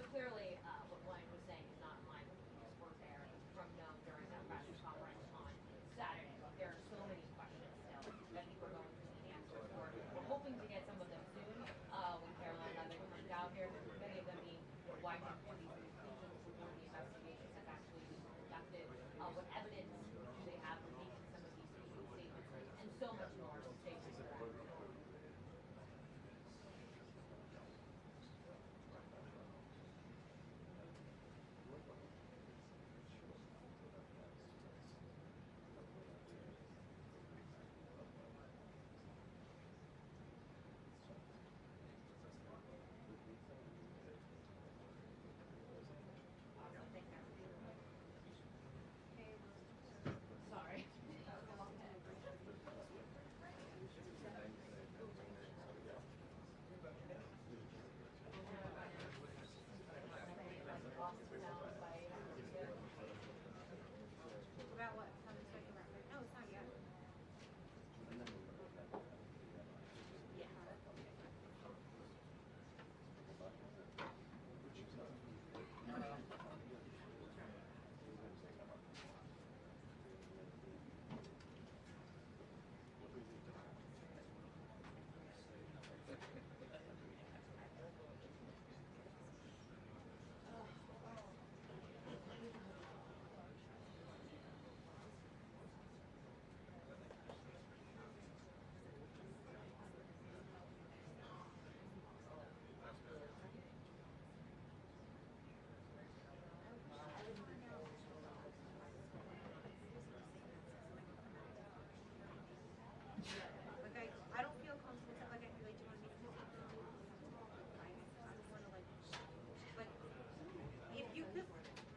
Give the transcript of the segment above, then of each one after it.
clearly, what Ryan was saying is not in line with the work there from known during that press conference on Saturday. There are so many questions still that people are going to need answers for. We're hoping to get some of them soon when Karoline Leavitt comes out here. Many of them being why should these conclusions before the investigation has actually been conducted? What evidence do they have for making some of these statements? And so much more to stay tuned. Sorry. About what? How much talking about? No, it's not yet. Like I don't feel comfortable. Like I feel like, do you want me to do something? I don't want to like if you could.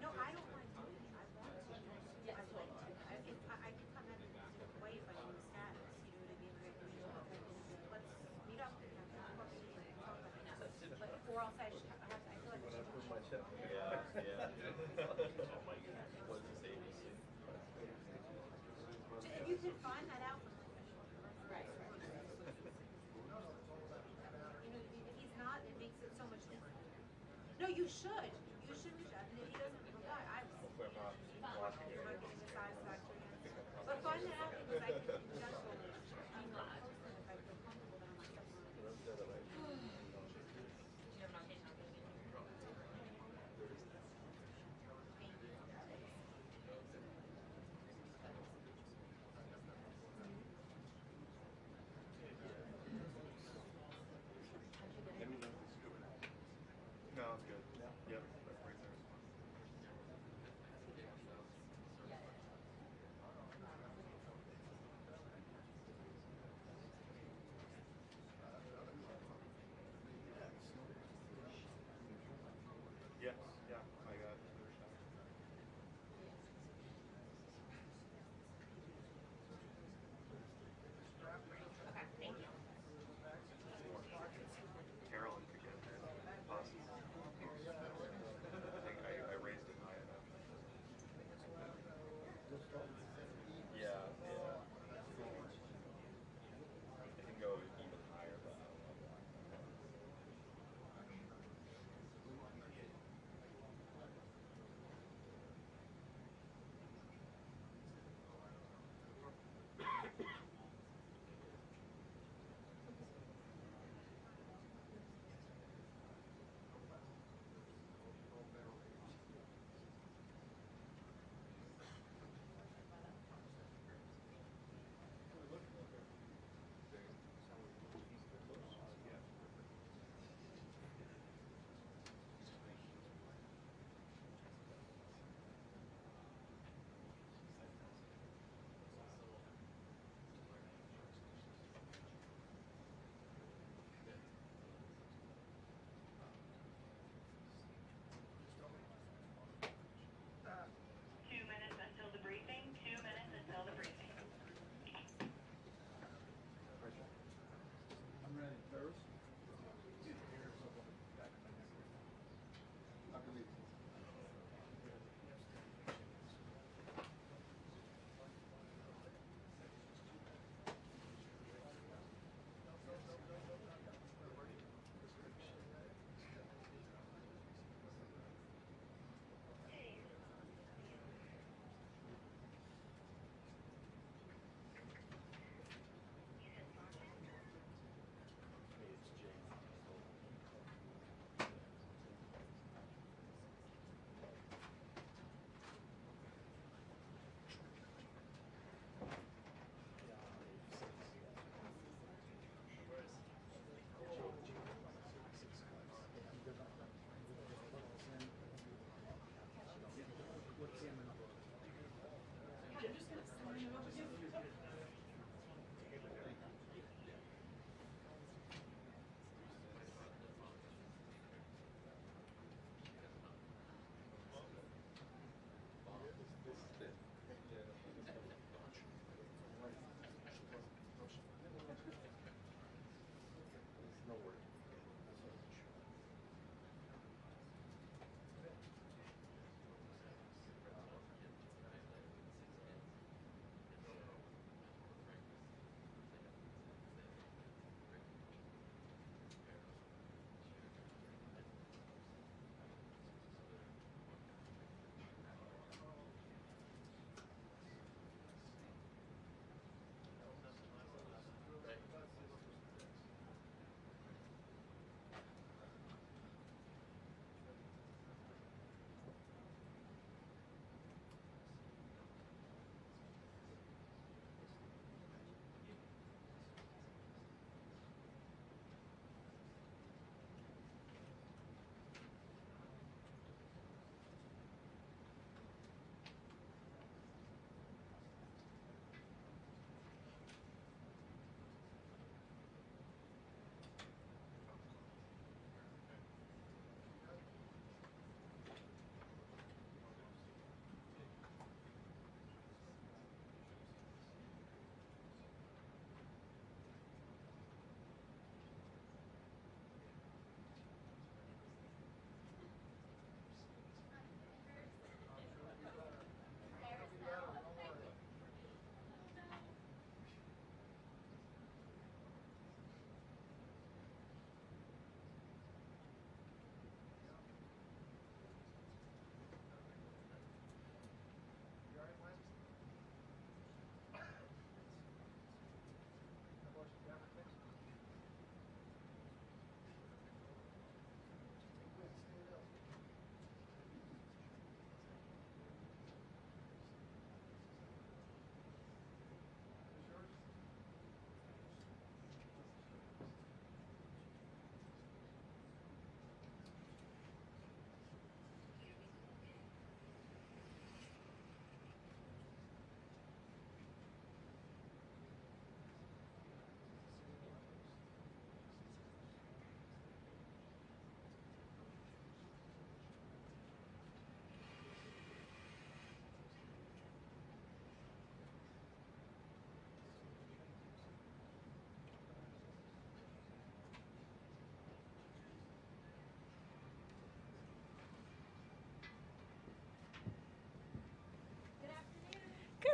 No, I don't mind doing it. I want to. Yes, I like to. I could come at it a different way if I knew the status. You know what I mean? Let's meet up and have a coffee and talk about it. But or else I feel like when I put my check. Yeah. Oh my God. What's the savings? If you can find that out from Right. You know, if he's not, it makes it so much different. No, you should. You should reach out. And if he doesn't reply, I will. Hopefully I'm not watching You're not getting the satisfactory answer. But find that out because I can judge I'm not posting if I feel comfortable that I'm not stepping No, it's good. Yep.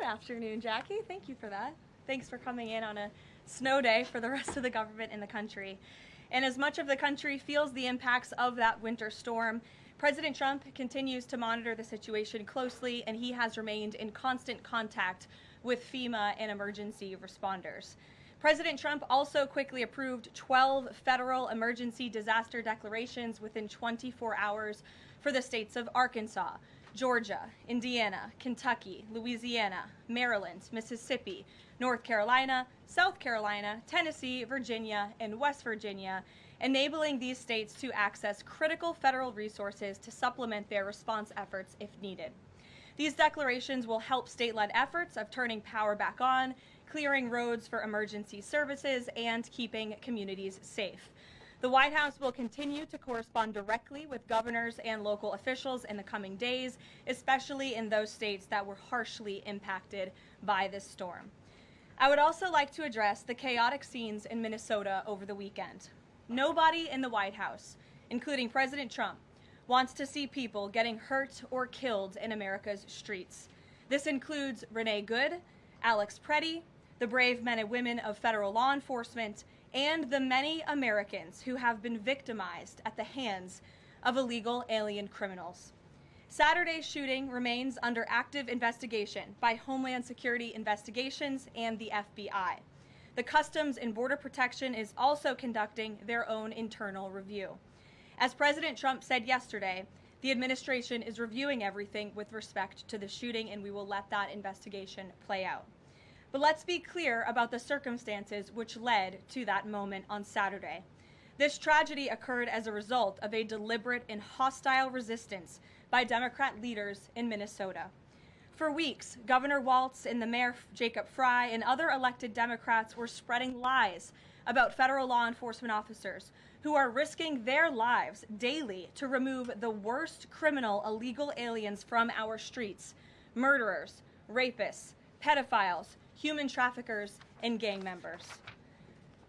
afternoon, Jackie. Thank you for that. Thanks for coming in on a snow day for the rest of the government in the country. And as much of the country feels the impacts of that winter storm, President Trump continues to monitor the situation closely, and he has remained in constant contact with FEMA and emergency responders. President Trump also quickly approved 12 federal emergency disaster declarations within 24 hours for the states of Arkansas, Georgia, Indiana, Kentucky, Louisiana, Maryland, Mississippi, North Carolina, South Carolina, Tennessee, Virginia, and West Virginia, enabling these states to access critical federal resources to supplement their response efforts if needed. These declarations will help state-led efforts of turning power back on, clearing roads for emergency services, and keeping communities safe. The White House will continue to correspond directly with governors and local officials in the coming days, especially in those states that were harshly impacted by this storm. I would also like to address the chaotic scenes in Minnesota over the weekend. Nobody in the White House, including President Trump, wants to see people getting hurt or killed in America's streets. This includes Renee Good, Alex Preddy, the brave men and women of federal law enforcement, and the many Americans who have been victimized at the hands of illegal alien criminals. Saturday's shooting remains under active investigation by Homeland Security Investigations and the FBI. The Customs and Border Protection is also conducting their own internal review. As President Trump said yesterday, the administration is reviewing everything with respect to the shooting, and we will let that investigation play out. But let's be clear about the circumstances which led to that moment on Saturday. This tragedy occurred as a result of a deliberate and hostile resistance by Democrat leaders in Minnesota. For weeks, Governor Walz and the Mayor Jacob Fry and other elected Democrats were spreading lies about federal law enforcement officers who are risking their lives daily to remove the worst criminal illegal aliens from our streets: murderers, rapists, pedophiles, human traffickers, and gang members.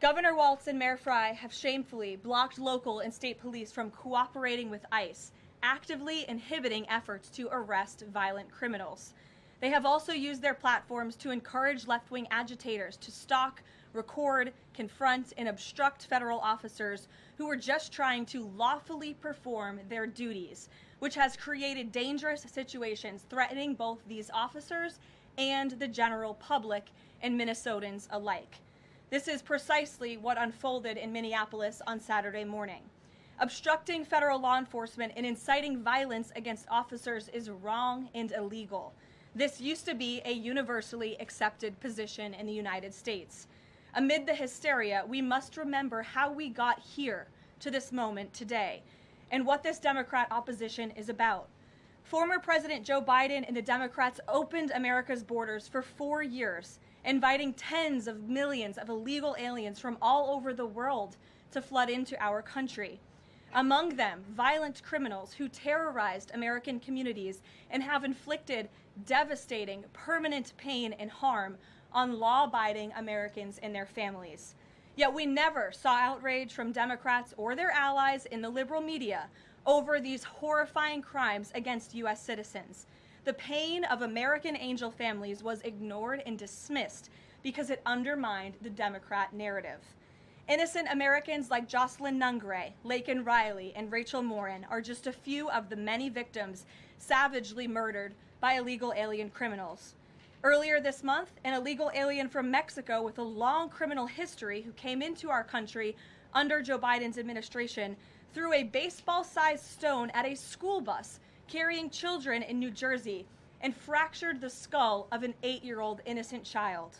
Governor Walz and Mayor Fry have shamefully blocked local and state police from cooperating with ICE, actively inhibiting efforts to arrest violent criminals. They have also used their platforms to encourage left-wing agitators to stalk, record, confront, and obstruct federal officers who are just trying to lawfully perform their duties, which has created dangerous situations threatening both these officers and the general public and Minnesotans alike. This is precisely what unfolded in Minneapolis on Saturday morning. Obstructing federal law enforcement and inciting violence against officers is wrong and illegal. This used to be a universally accepted position in the United States. Amid the hysteria, we must remember how we got here to this moment today and what this Democrat opposition is about. Former President Joe Biden and the Democrats opened America's borders for 4 years, inviting tens of millions of illegal aliens from all over the world to flood into our country. Among them, violent criminals who terrorized American communities and have inflicted devastating, permanent pain and harm on law-abiding Americans and their families. Yet we never saw outrage from Democrats or their allies in the liberal media over these horrifying crimes against U.S. citizens. The pain of American angel families was ignored and dismissed because it undermined the Democrat narrative. Innocent Americans like Jocelyn Nungray, Laken Riley, and Rachel Morin are just a few of the many victims savagely murdered by illegal alien criminals. Earlier this month, an illegal alien from Mexico with a long criminal history who came into our country under Joe Biden's administration threw a baseball-sized stone at a school bus carrying children in New Jersey and fractured the skull of an 8-year-old innocent child.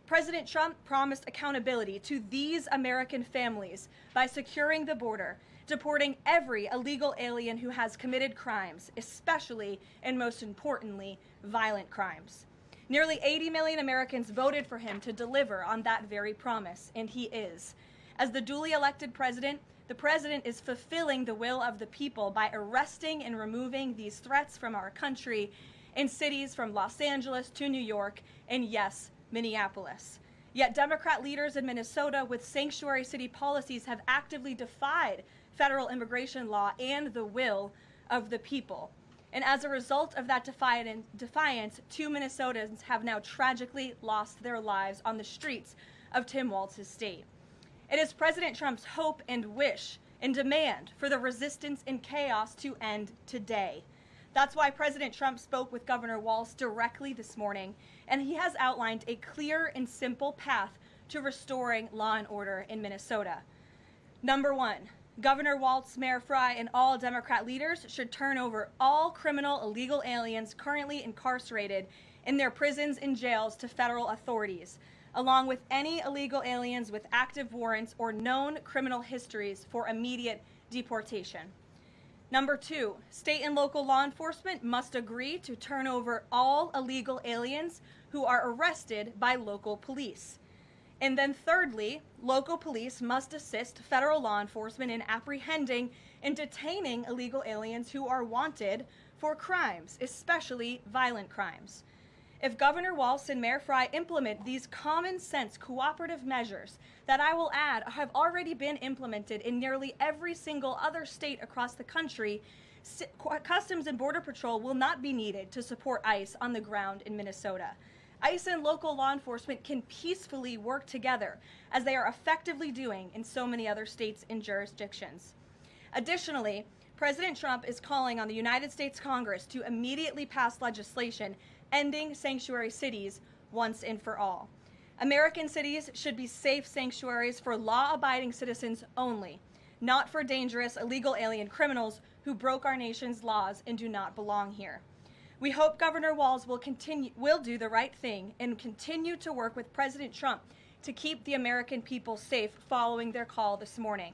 President Trump promised accountability to these American families by securing the border, deporting every illegal alien who has committed crimes, especially and most importantly, violent crimes. Nearly 80 million Americans voted for him to deliver on that very promise, and he is. As the duly elected president, the president is fulfilling the will of the people by arresting and removing these threats from our country in cities from Los Angeles to New York and, yes, Minneapolis. Yet Democrat leaders in Minnesota with sanctuary city policies have actively defied federal immigration law and the will of the people. And as a result of that defiance, 2 Minnesotans have now tragically lost their lives on the streets of Tim Walz's state. It is President Trump's hope and wish and demand for the resistance and chaos to end today. That's why President Trump spoke with Governor Walz directly this morning, and he has outlined a clear and simple path to restoring law and order in Minnesota. Number 1, Governor Walz, Mayor Frey, and all Democrat leaders should turn over all criminal illegal aliens currently incarcerated in their prisons and jails to federal authorities, along with any illegal aliens with active warrants or known criminal histories for immediate deportation. Number 2, state and local law enforcement must agree to turn over all illegal aliens who are arrested by local police. And then thirdly, local police must assist federal law enforcement in apprehending and detaining illegal aliens who are wanted for crimes, especially violent crimes. If Governor Walz and Mayor Frey implement these common sense cooperative measures that I will add have already been implemented in nearly every single other state across the country, Customs and Border Patrol will not be needed to support ICE on the ground in Minnesota. ICE and local law enforcement can peacefully work together, as they are effectively doing in so many other states and jurisdictions. Additionally, President Trump is calling on the United States Congress to immediately pass legislation ending sanctuary cities once and for all. American cities should be safe sanctuaries for law-abiding citizens only, not for dangerous illegal alien criminals who broke our nation's laws and do not belong here. We hope Governor Walz will do the right thing and continue to work with President Trump to keep the American people safe following their call this morning.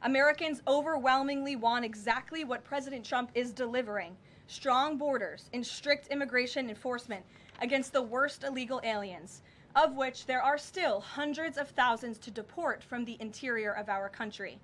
Americans overwhelmingly want exactly what President Trump is delivering: strong borders and strict immigration enforcement against the worst illegal aliens, of which there are still hundreds of thousands to deport from the interior of our country.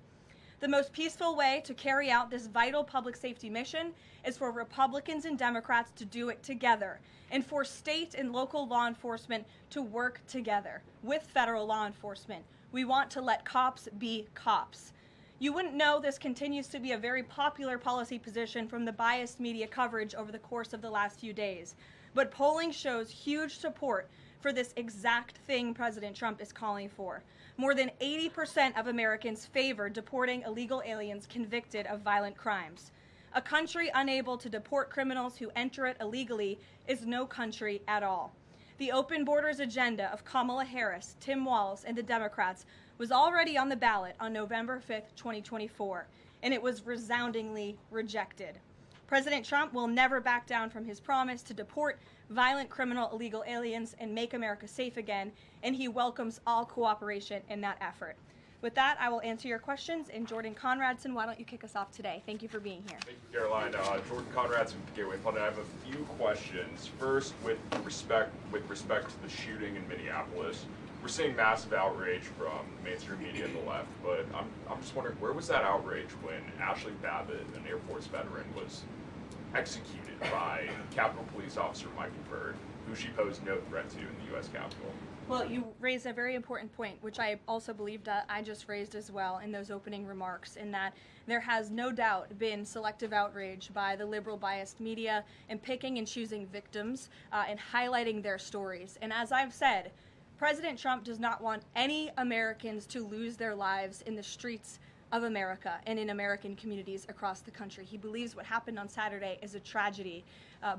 The most peaceful way to carry out this vital public safety mission is for Republicans and Democrats to do it together, and for state and local law enforcement to work together with federal law enforcement. We want to let cops be cops. You wouldn't know this continues to be a very popular policy position from the biased media coverage over the course of the last few days, but polling shows huge support for this exact thing President Trump is calling for. More than 80% of Americans favor deporting illegal aliens convicted of violent crimes. A country unable to deport criminals who enter it illegally is no country at all. The open borders agenda of Kamala Harris, Tim Walz, and the Democrats was already on the ballot on November 5th, 2024, and it was resoundingly rejected. President Trump will never back down from his promise to deport violent criminal illegal aliens and make America safe again, and he welcomes all cooperation in that effort. With that, I will answer your questions. And Jordan Conradson, why don't you kick us off today? Thank you for being here. Thank you, Caroline. Jordan Conradson with Gateway Fund. I have a few questions. First, with respect to the shooting in Minneapolis, we're seeing massive outrage from mainstream media and the left, but I'm just wondering, where was that outrage when Ashley Babbitt, an Air Force veteran, was executed by Capitol Police Officer Michael Byrd, who she posed no threat to in the U.S. Capitol? Well, you raised a very important point, which I also believed I just raised as well in those opening remarks, in that there has no doubt been selective outrage by the liberal biased media in picking and choosing victims and highlighting their stories. And as I've said, President Trump does not want any Americans to lose their lives in the streets of America and in American communities across the country. He believes what happened on Saturday is a tragedy,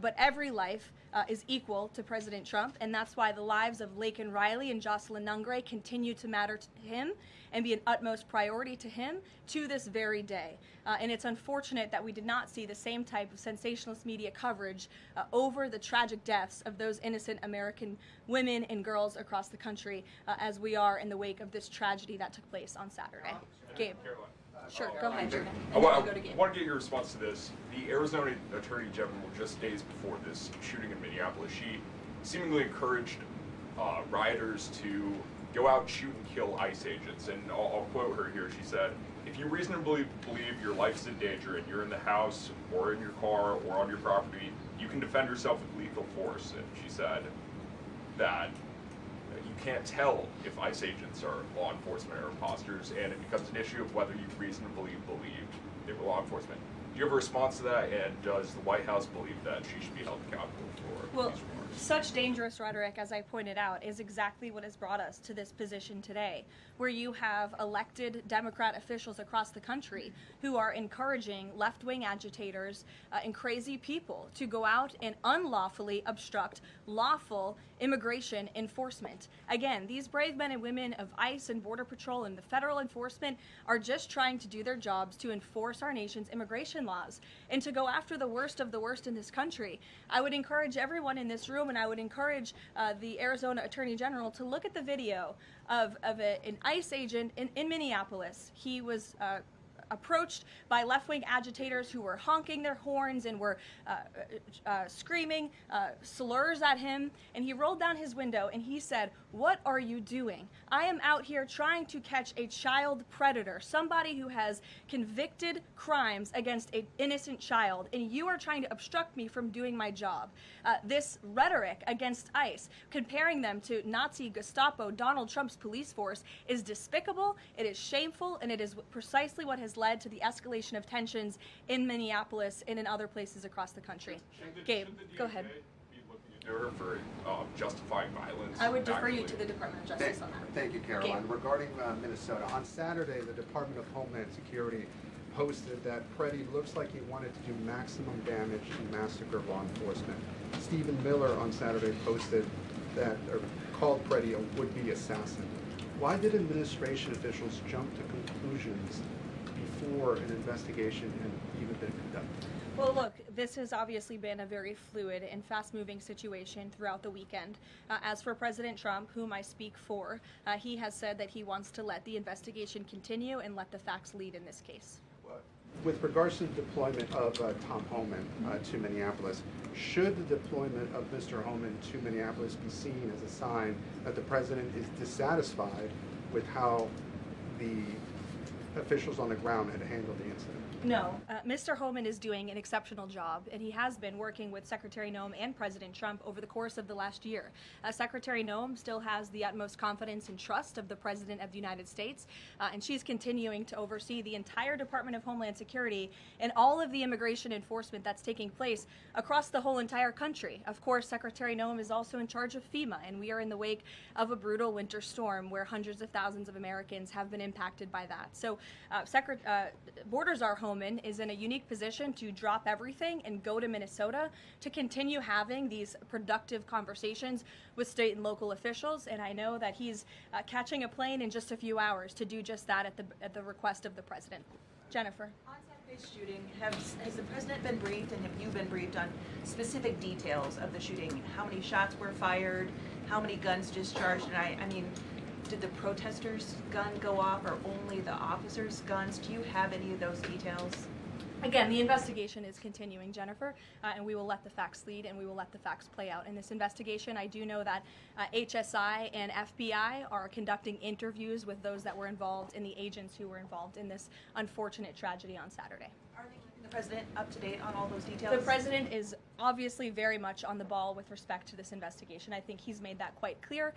but every life is equal to President Trump, and that's why the lives of Laken Riley and Jocelyn Nungray continue to matter to him and be an utmost priority to him to this very day. And it's unfortunate that we did not see the same type of sensationalist media coverage over the tragic deaths of those innocent American women and girls across the country as we are in the wake of this tragedy that took place on Saturday. Gabe. Caroline. Sure, go ahead, Jordan. I want to get your response to this. The Arizona Attorney General, just days before this shooting in Minneapolis, she seemingly encouraged rioters to go out and shoot and kill ICE agents. And I'll quote her here. She said, "If you reasonably believe your life's in danger and you're in the house or in your car or on your property, you can defend yourself with lethal force." And she said that you can't tell if ICE agents are law enforcement or imposters, and it becomes an issue of whether you reasonably believed they were law enforcement. Do you have a response to that, and does the White House believe that she should be held accountable for Well, these remarks? such dangerous rhetoric, as I pointed out, is exactly what has brought us to this position today, where you have elected Democrat officials across the country who are encouraging left-wing agitators and crazy people to go out and unlawfully obstruct lawful immigration enforcement. Again, these brave men and women of ICE and Border Patrol and the federal enforcement are just trying to do their jobs to enforce our nation's immigration laws and to go after the worst of the worst in this country. I would encourage everyone in this room, and I would encourage the Arizona Attorney General to look at the video of an ICE agent in Minneapolis. He was approached by left-wing agitators who were honking their horns and were screaming slurs at him, and he rolled down his window and he said, "What are you doing? I am out here trying to catch a child predator, somebody who has convicted crimes against an innocent child, and you are trying to obstruct me from doing my job." This rhetoric against ICE, comparing them to Nazi Gestapo, Donald Trump's police force, is despicable, it is shameful, and it is precisely what has led to the escalation of tensions in Minneapolis and in other places across the country. Gabe, go ahead. Be looking into her for justifying violence? I would defer you actually? to the Department of Justice on that. Thank you, Caroline. Gabe. Regarding Minnesota, on Saturday, the Department of Homeland Security posted that Preddy looks like he wanted to do maximum damage and massacre law enforcement. Stephen Miller on Saturday posted that, or called Preddy a would-be assassin. Why did administration officials jump to conclusions before an investigation had even been conducted? Well, look, this has obviously been a very fluid and fast-moving situation throughout the weekend. As for President Trump, whom I speak for, he has said that he wants to let the investigation continue and let the facts lead in this case. With regards to the deployment of Tom Homan to Minneapolis, should the deployment of Mr. Homan to Minneapolis be seen as a sign that the president is dissatisfied with how the officials on the ground had handled the incident? No, Mr. Homan is doing an exceptional job, and he has been working with Secretary Noem and President Trump over the course of the last year. Secretary Noem still has the utmost confidence and trust of the President of the United States, and she's continuing to oversee the entire Department of Homeland Security and all of the immigration enforcement that's taking place across the whole entire country. Of course, Secretary Noem is also in charge of FEMA, and we are in the wake of a brutal winter storm where hundreds of thousands of Americans have been impacted by that. So Borders Are Homan is in a unique position to drop everything and go to Minnesota to continue having these productive conversations with state and local officials, and I know that he's catching a plane in just a few hours to do just that at the request of the president. Jennifer. On Saturday's shooting, has the president been briefed, and have you been briefed on specific details of the shooting? How many shots were fired? How many guns discharged? And I mean, did the protesters' gun go off, or only the officers' guns? Do you have any of those details? Again, the investigation is continuing, Jennifer, and we will let the facts lead, and we will let the facts play out in this investigation. I do know that HSI and FBI are conducting interviews with those that were involved and the agents who were involved in this unfortunate tragedy on Saturday. Are they keeping the president up to date on all those details? The president is obviously very much on the ball with respect to this investigation. I think he's made that quite clear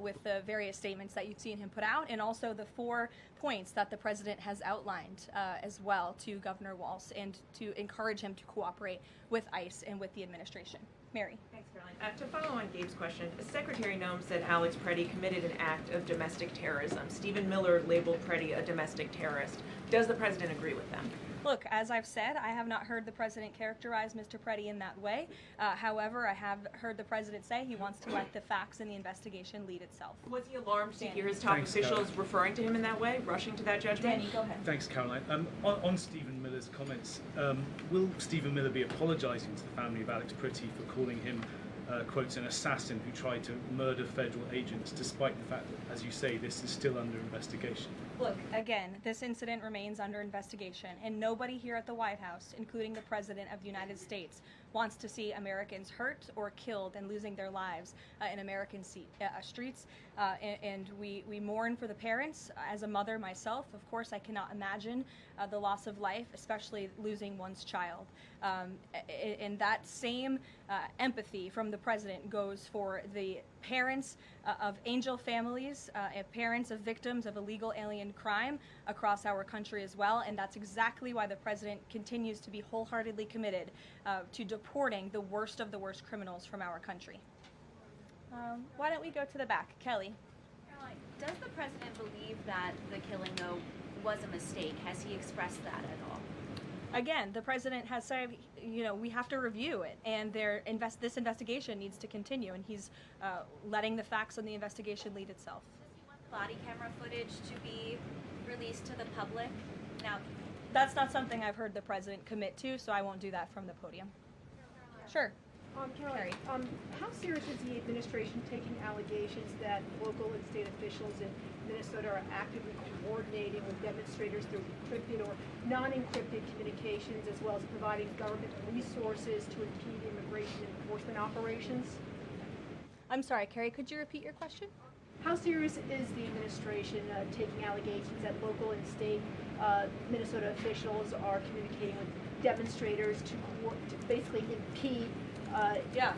with the various statements that you've seen him put out, and also the 4 points that the president has outlined as well to Governor Walz, and to encourage him to cooperate with ICE and with the administration. Mary. Thanks, Caroline. To follow on Gabe's question, Secretary Noem said Alex Preddy committed an act of domestic terrorism. Stephen Miller labeled Preddy a domestic terrorist. Does the president agree with them? Look, as I've said, I have not heard the president characterize Mr. Preddy in that way. However, I have heard the president say he wants to let the facts in the investigation lead itself. Was he alarmed to Danny. hear his top Thanks, officials Caroline. referring to him in that way, rushing to that judgment? Danny, go ahead. Thanks, Caroline. On Stephen Miller's comments, will Stephen Miller be apologising to the family of Alex Preddy for calling him, quotes, an assassin who tried to murder federal agents, despite the fact that, as you say, this is still under investigation? Look, again, this incident remains under investigation, and nobody here at the White House, including the President of the United States, wants to see Americans hurt or killed and losing their lives in American streets. And we mourn for the parents. As a mother myself, of course, I cannot imagine the loss of life, especially losing one's child. And that same empathy from the President goes for the parents of angel families, and parents of victims of illegal alien crime across our country as well. And that's exactly why the president continues to be wholeheartedly committed to deporting the worst of the worst criminals from our country. Why don't we go to the back? Kelly. Caroline, does the president believe that the killing, though, was a mistake? Has he expressed that at all? Again, the president has said, we have to review it, and this investigation needs to continue, and he's letting the facts on the investigation lead itself. Does he want the body camera footage to be released to the public? Now, that's not something I've heard the president commit to, so I won't do that from the podium. Sure. Caroline, how serious is the administration taking allegations that local and state officials in Minnesota are actively coordinating with demonstrators through encrypted or non-encrypted communications, as well as providing government resources to impede immigration enforcement operations? I'm sorry, Carrie, could you repeat your question? How serious is the administration taking allegations that local and state Minnesota officials are communicating with demonstrators to basically impede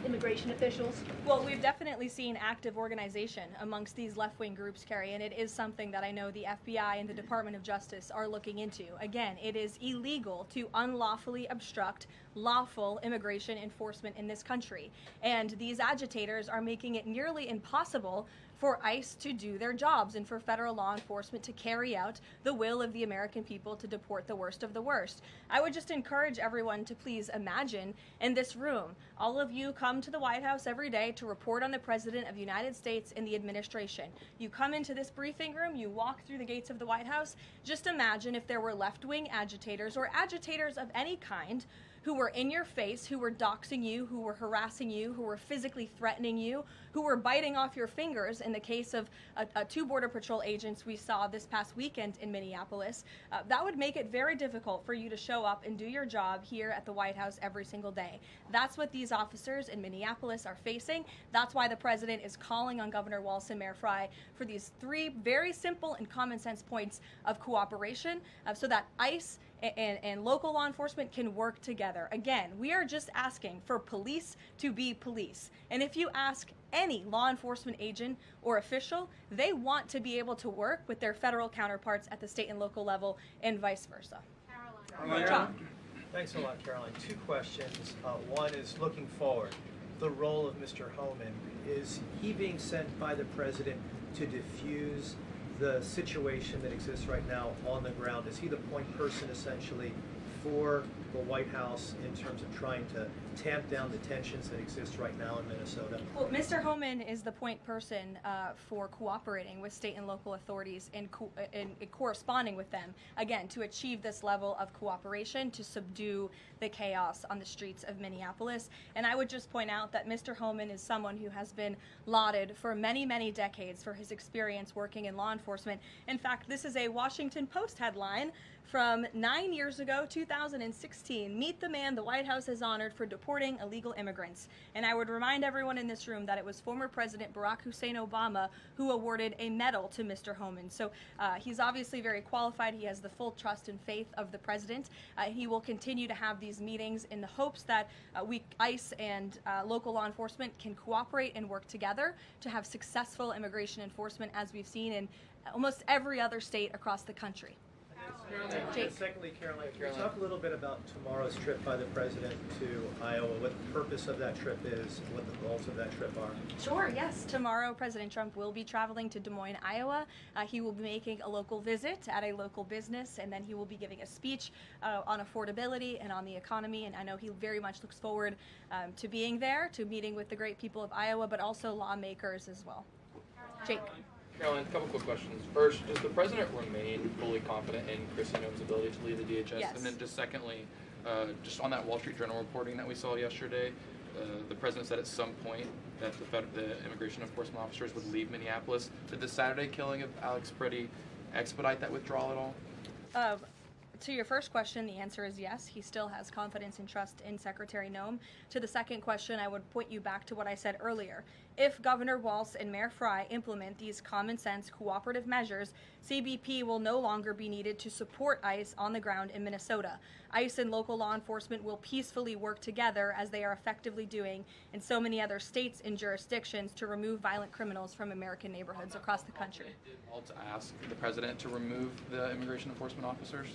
immigration officials? Well, we've definitely seen active organization amongst these left-wing groups, Carrie, and it is something that I know the FBI and the Department of Justice are looking into. Again, it is illegal to unlawfully obstruct lawful immigration enforcement in this country, and these agitators are making it nearly impossible for ICE to do their jobs and for federal law enforcement to carry out the will of the American people to deport the worst of the worst. I would just encourage everyone to please imagine in this room, all of you come to the White House every day to report on the President of the United States and the administration. You come into this briefing room, you walk through the gates of the White House. Just imagine if there were left-wing agitators or agitators of any kind who were in your face, who were doxing you, who were harassing you, who were physically threatening you, who were biting off your fingers in the case of two Border Patrol agents we saw this past weekend in Minneapolis. That would make it very difficult for you to show up and do your job here at the White House every single day. That's what these officers in Minneapolis are facing. That's why the president is calling on Governor Walz and Mayor Frey for these three very simple and common sense points of cooperation so that ICE and local law enforcement can work together. Again, we are just asking for police to be police. And if you ask any law enforcement agent or official, they want to be able to work with their federal counterparts at the state and local level and vice versa. Caroline. Thanks a lot, Caroline. Two questions. One is looking forward. The role of Mr. Homan. Is he being sent by the president to diffuse the situation that exists right now on the ground? Is he the point person essentially for the White House in terms of trying to tamp down the tensions that exist right now in Minnesota? Well, Mr. Homan is the point person for cooperating with state and local authorities and corresponding with them, again, to achieve this level of cooperation to subdue the chaos on the streets of Minneapolis. And I would just point out that Mr. Homan is someone who has been lauded for many, many decades for his experience working in law enforcement. In fact, this is a Washington Post headline from 9 years ago, 2016. Meet the man the White House has honored for deporting illegal immigrants. And I would remind everyone in this room that it was former President Barack Hussein Obama who awarded a medal to Mr. Homan. So he's obviously very qualified. He has the full trust and faith of the president. He will continue to have these meetings in the hopes that ICE and local law enforcement can cooperate and work together to have successful immigration enforcement, as we've seen in almost every other state across the country. And secondly, Caroline, can you talk a little bit about tomorrow's trip by the president to Iowa, what the purpose of that trip is, and what the goals of that trip are? Sure, yes. Tomorrow, President Trump will be traveling to Des Moines, Iowa. He will be making a local visit at a local business, and then he will be giving a speech on affordability and on the economy. And I know he very much looks forward to being there, to meeting with the great people of Iowa, but also lawmakers as well. Jake. Caroline, a couple quick questions. First, does the president remain fully confident in Kristi Noem's ability to lead the DHS? Yes. And then just secondly, just on that Wall Street Journal reporting that we saw yesterday, the president said at some point that the immigration enforcement officers would leave Minneapolis. Did the Saturday killing of Alex Pretty expedite that withdrawal at all? To your first question, the answer is yes. He still has confidence and trust in Secretary Noem. To the second question, I would point you back to what I said earlier. If Governor Walz and Mayor Frey implement these common sense cooperative measures, CBP will no longer be needed to support ICE on the ground in Minnesota. ICE and local law enforcement will peacefully work together, as they are effectively doing in so many other states and jurisdictions, to remove violent criminals from American neighborhoods across the country. Did Walz ask the president to remove the immigration enforcement officers?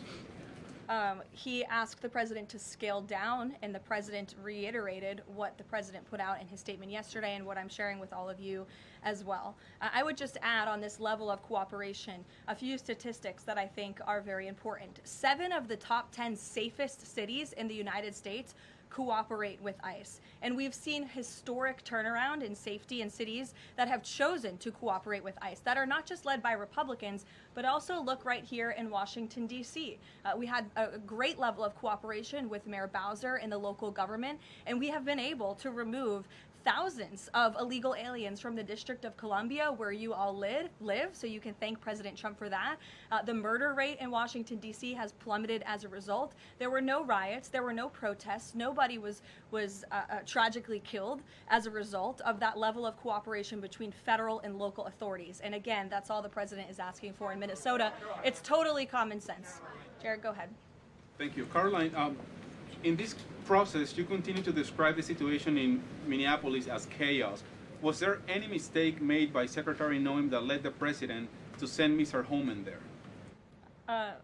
He asked the president to scale down, and the president reiterated what the president put out in his statement yesterday and what I'm sharing with all of you as well. I would just add on this level of cooperation a few statistics that I think are very important. 7 of the top 10 safest cities in the United States cooperate with ICE. And we've seen historic turnaround in safety in cities that have chosen to cooperate with ICE, that are not just led by Republicans, but also look right here in Washington, D.C. We had a great level of cooperation with Mayor Bowser and the local government, and we have been able to remove thousands of illegal aliens from the District of Columbia, where you all live, so you can thank President Trump for that. The murder rate in Washington, D.C. has plummeted as a result. There were no riots, there were no protests, nobody was tragically killed as a result of that level of cooperation between federal and local authorities. And again, that's all the president is asking for in Minnesota. It's totally common sense. Jared, go ahead. Thank you. Karoline, in this process, you continue to describe the situation in Minneapolis as chaos. Was there any mistake made by Secretary Noem that led the president to send Mr. Homan there?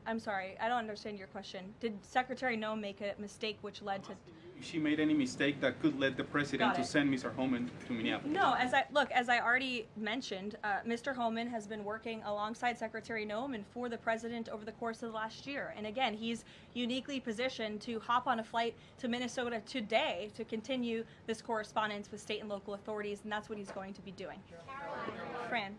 I'm sorry, I don't understand your question. Did Secretary Noem make a mistake which led to... If she made any mistake that could lead the president to send Mr. Homan to Minneapolis? No, as I already mentioned, Mr. Homan has been working alongside Secretary Noem and for the president over the course of the last year. And again, he's uniquely positioned to hop on a flight to Minnesota today to continue this correspondence with state and local authorities, and that's what he's going to be doing. Fran.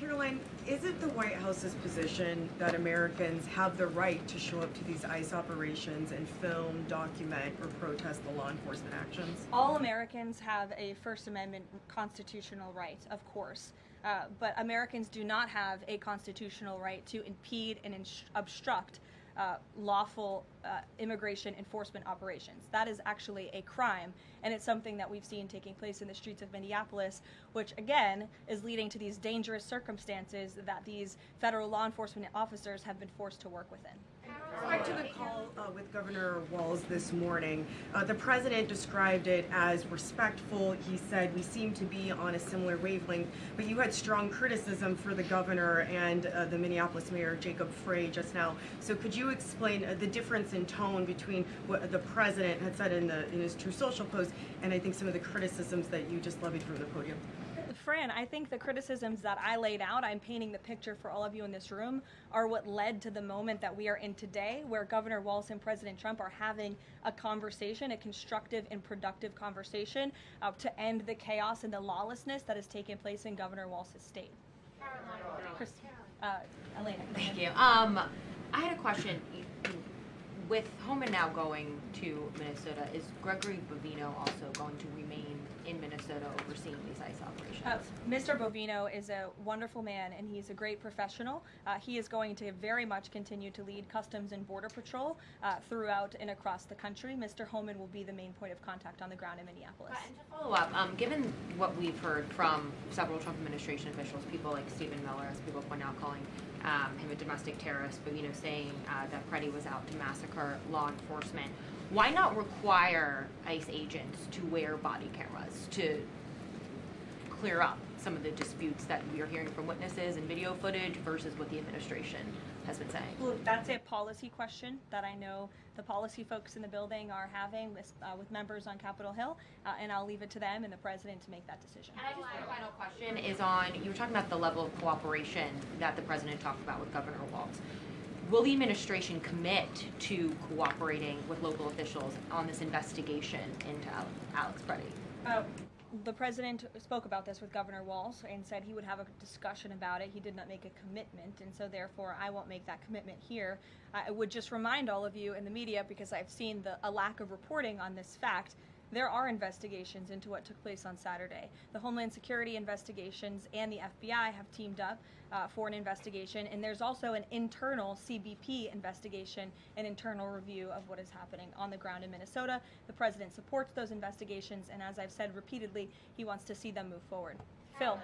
Karoline, is it the White House's position that Americans have the right to show up to these ICE operations and film, document, or protest the law enforcement actions? All Americans have a First Amendment constitutional right, of course. But Americans do not have a constitutional right to impede and obstruct lawful immigration enforcement operations. That is actually a crime, and it's something that we've seen taking place in the streets of Minneapolis, which again is leading to these dangerous circumstances that these federal law enforcement officers have been forced to work within. Back to the call with Governor Walz this morning, the president described it as respectful. He said we seem to be on a similar wavelength, but you had strong criticism for the governor and the Minneapolis mayor, Jacob Frey, just now. So could you explain the difference in tone between what the president had said in his True Social post and I think some of the criticisms that you just levied from the podium? Fran, I think the criticisms that I laid out, I'm painting the picture for all of you in this room, are what led to the moment that we are in today, where Governor Walz and President Trump are having a conversation, a constructive and productive conversation to end the chaos and the lawlessness that has taken place in Governor Walz's state. Elena. Thank you. I had a question. With Homan now going to Minnesota, is Gregory Bovino also going to remain in Minnesota overseeing these ICE operations? Mr. Bovino is a wonderful man, and he's a great professional. He is going to very much continue to lead Customs and Border Patrol throughout and across the country. Mr. Homan will be the main point of contact on the ground in Minneapolis. And to follow up, given what we've heard from several Trump administration officials, people like Stephen Miller, as people point out, calling him a domestic terrorist, Bovino saying that Preddy was out to massacre law enforcement, why not require ICE agents to wear body cameras to clear up some of the disputes that we are hearing from witnesses and video footage versus what the administration has been saying? Well, that's a policy question that I know the policy folks in the building are having with members on Capitol Hill, and I'll leave it to them and the president to make that decision. And I just have a final question is on, you were talking about the level of cooperation that the president talked about with Governor Walz. Will the administration commit to cooperating with local officials on this investigation into Alex Preddy? The president spoke about this with Governor Walz and said he would have a discussion about it. He did not make a commitment, and so therefore I won't make that commitment here. I would just remind all of you in the media, because I've seen a lack of reporting on this fact, there are investigations into what took place on Saturday. The Homeland Security investigations and the FBI have teamed up for an investigation, and there's also an internal CBP investigation, an internal review of what is happening on the ground in Minnesota. The president supports those investigations, and as I've said repeatedly, he wants to see them move forward. Phil.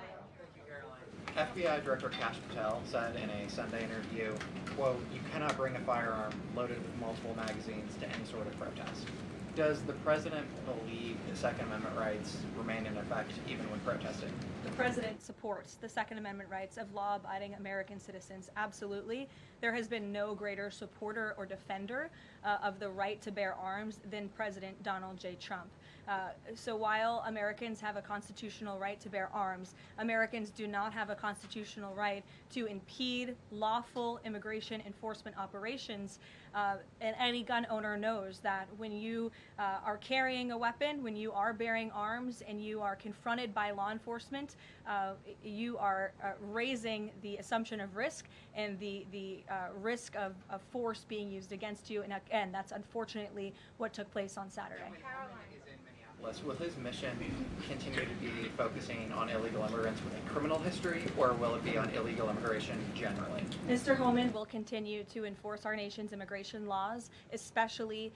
FBI Director Kash Patel said in a Sunday interview, quote, "You cannot bring a firearm loaded with multiple magazines to any sort of protest." Does the president believe the Second Amendment rights remain in effect even when protesting? The president supports the Second Amendment rights of law-abiding American citizens. Absolutely. There has been no greater supporter or defender of the right to bear arms than President Donald J. Trump. So while Americans have a constitutional right to bear arms, Americans do not have a constitutional right to impede lawful immigration enforcement operations. And any gun owner knows that when you are carrying a weapon, when you are bearing arms, and you are confronted by law enforcement, you are raising the assumption of risk and the risk of force being used against you. And again, that's unfortunately what took place on Saturday. Will his mission continue to be focusing on illegal immigrants with a criminal history, or will it be on illegal immigration generally? Mr. Homan will continue to enforce our nation's immigration laws, especially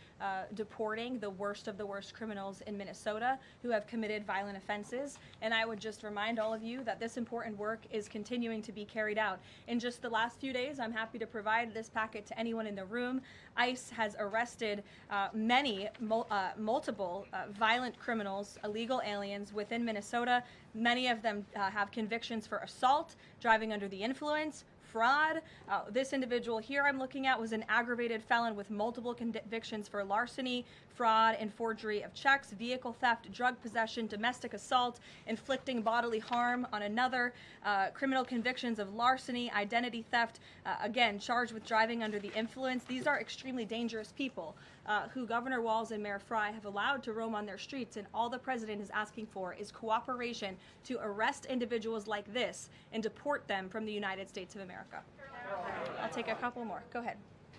deporting the worst of the worst criminals in Minnesota who have committed violent offenses. And I would just remind all of you that this important work is continuing to be carried out. In just the last few days, I'm happy to provide this packet to anyone in the room. ICE has arrested multiple violent criminals, illegal aliens within Minnesota. Many of them have convictions for assault, driving under the influence, fraud. This individual here I'm looking at was an aggravated felon with multiple convictions for larceny, fraud, and forgery of checks, vehicle theft, drug possession, domestic assault, inflicting bodily harm on another, criminal convictions of larceny, identity theft, again, charged with driving under the influence. These are extremely dangerous people who Governor Walz and Mayor Frey have allowed to roam on their streets, and all the president is asking for is cooperation to arrest individuals like this and deport them from the United States of America. I'll take a couple more. Go ahead.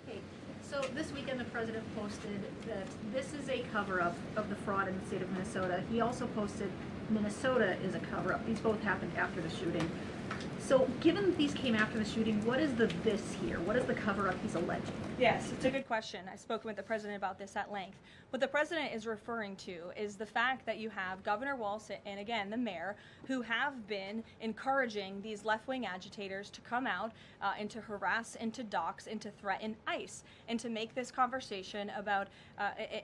Okay. So this weekend, the president posted that this is a cover-up of the fraud in the state of Minnesota. He also posted Minnesota is a cover-up. These both happened after the shooting. So given that these came after the shooting, what is the this here? What is the cover-up he's alleging? Yes, it's a good question. I've spoken with the president about this at length. What the president is referring to is the fact that you have Governor Walz and, again, the mayor, who have been encouraging these left-wing agitators to come out and to harass and to dox and to threaten ICE and to make this conversation about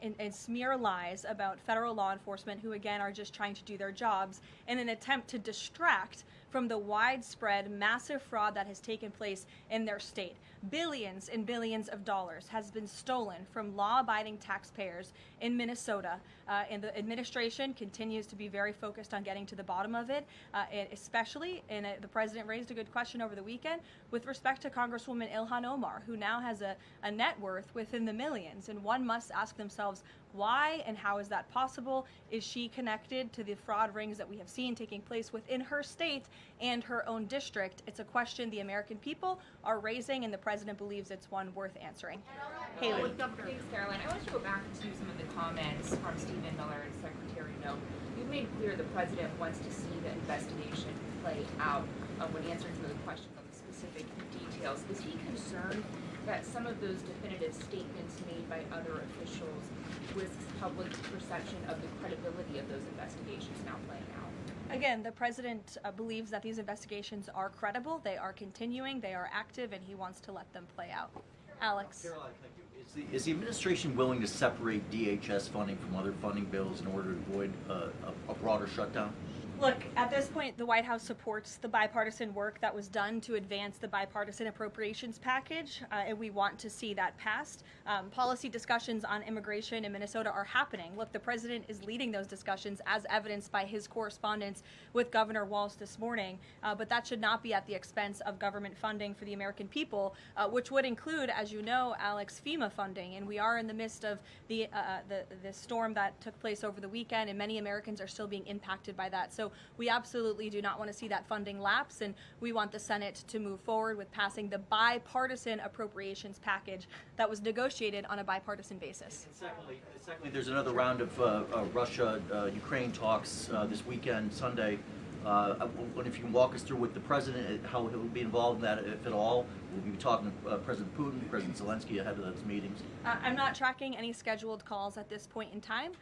and smear lies about federal law enforcement who, again, are just trying to do their jobs in an attempt to distract from the widespread, massive fraud that has taken place in their state. Billions and billions of dollars has been stolen from law-abiding taxpayers in Minnesota, and the administration continues to be very focused on getting to the bottom of it, and especially, and the president raised a good question over the weekend, with respect to Congresswoman Ilhan Omar, who now has a net worth within the millions, and one must ask themselves, why and how is that possible? Is she connected to the fraud rings that we have seen taking place within her state and her own district? It's a question the American people are raising, and the president believes it's one worth answering. Haley. Thanks, Caroline. I want to go back to some of the comments from Stephen Miller and Secretary Noem. You've made clear the president wants to see the investigation play out when answering some of the questions on the specific details. Is he concerned that some of those definitive statements made by other officials risks public perception of the credibility of those investigations now playing out? Again, the president believes that these investigations are credible, they are continuing, they are active, and he wants to let them play out. Alex. Caroline, thank you. Is the administration willing to separate DHS funding from other funding bills in order to avoid a broader shutdown? Look, at this point, the White House supports the bipartisan work that was done to advance the bipartisan appropriations package, and we want to see that passed. Policy discussions on immigration in Minnesota are happening. Look, the president is leading those discussions as evidenced by his correspondence with Governor Walz this morning, but that should not be at the expense of government funding for the American people, which would include, as you know, Alex, FEMA funding, and we are in the midst of the storm that took place over the weekend, and many Americans are still being impacted by that. So we absolutely do not want to see that funding lapse, and we want the Senate to move forward with passing the bipartisan appropriations package that was negotiated on a bipartisan basis. Secondly, there's another round of Russia-Ukraine talks this weekend, Sunday. I wonder if you can walk us through with the president, how he'll be involved in that, if at all. We'll be talking to President Putin, President Zelensky ahead of those meetings. I'm not tracking any scheduled calls at this point in time.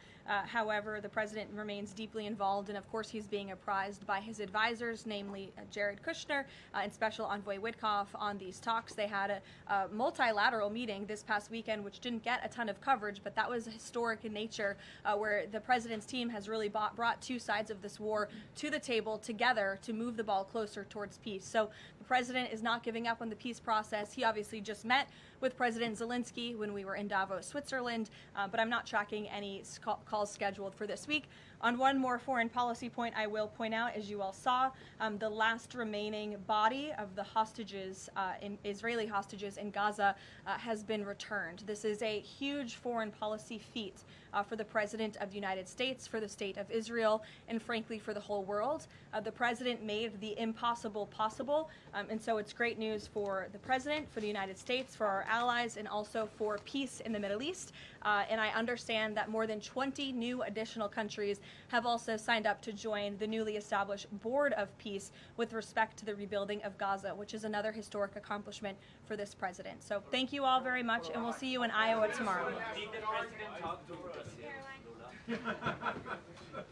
However, the president remains deeply involved, and of course he's being apprised by his advisors, namely Jared Kushner and Special Envoy Witkoff, on these talks. They had a multilateral meeting this past weekend, which didn't get a ton of coverage, but that was historic in nature, where the president's team has really brought two sides of this war to the table together to move the ball closer towards peace. So the president is not giving up on the peace process. He obviously just met with President Zelensky when we were in Davos, Switzerland, but I'm not tracking any calls scheduled for this week. On one more foreign policy point, I will point out, as you all saw, the last remaining body of the hostages, Israeli hostages in Gaza, has been returned. This is a huge foreign policy feat for the President of the United States, for the State of Israel, and frankly for the whole world. The President made the impossible possible, and so it's great news for the President, for the United States, for our allies, and also for peace in the Middle East. And I understand that more than 20 new additional countries have also signed up to join the newly established Board of Peace with respect to the rebuilding of Gaza, which is another historic accomplishment for this president. So thank you all very much, and we'll see you in Iowa tomorrow. Did the president talk to Caroline?